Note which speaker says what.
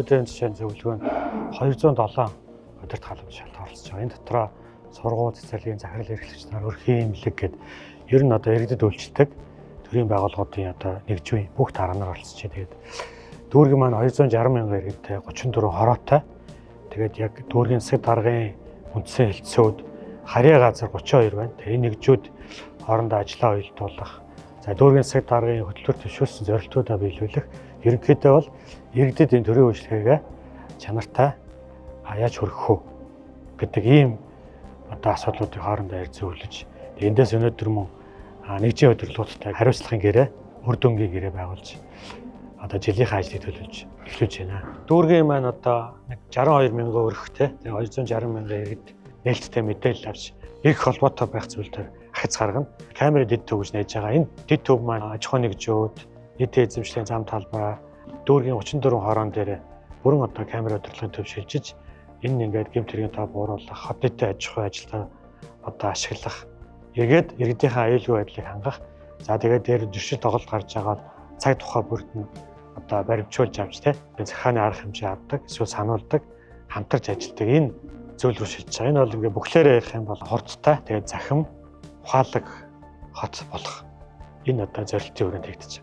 Speaker 1: өнөөдрийн жишээ зөвлөгөө нь 207 өдөрт халамж шалтгаалж байгаа. Энэ дотроо сургууль, цэцэрлэгийн захирал эрхлэгч нар, өрхийн эмнэлэг гээд ер нь одоо иргэдэд үйлчлдэг төрийн байгууллагуудын одоо нэгжүүн бүх дараа нар оролцож байна. Тэгээд дүүргийн маань 260 мянган иргэдтэй 34 хороотой. Тэгээд яг дүүргийн засаг даргын үндсэн хэлтсүүд харьяа газар 32 байна. Тэгээд энэ нэгжүүд хоорондоо ажиллаа уялдуулах, за дүүргийн засаг даргын хөтөлбөр төвшүүлсэн зорилтуудаа биелүүлэх, ерөнхийдөө бол иргэдэд энэ төрийн үйлчлэгээ чанартай яаж хүргэх вэ гэдэг ийм одоо асуудлуудыг хоорондоо ярь зөвлөж, эндээс өнөөдөр мөн нэгжийн удирдлагуудтай хариуцлагын гэрээ, үр дүнгийн гэрээ байгуулж одоо жилийнхаа ажлыг төлөвлөж эхлүүлж байна. Дүүргийн маань одоо 62 мянган өрхтэй, 260 мянган иргэд нээлттэй мэдээлэл авч их холбоотой байх зүйлээр ахиц гаргана. Камерын дэд төв гэж нээж байгаа. Энэ дэд төв маань аж ахуйн нэгжүүд, нийтийн эзэмшлийн зам талбай, дүүргийн 34 хороон дээр бүрэн одоо камер удирдлагын төв шилжиж, энэ ингээд гэмт хэргийн тоо бууруулах, хот нийтийн аж ахуй ажилдаа одоо ашиглах, эргээд иргэдийнхээ аюулгүй байдлыг хангах. За тэгээд дээр зөрчил тоглолт гарч байгаа цаг тухай бүрд нь одоо баримтжуулж авч захааны арга хэмжээ авдаг, эсвэл сануулдаг, хамтарч ажилладаг энэ зүйл рүү шилжиж байгаа. Энэ бол ингээд бүхлээрээ ярих юм бол хурдтай, тэгээд захим ухаалаг хот болох энэ одоо зорилтын өрөөнд хийгдэж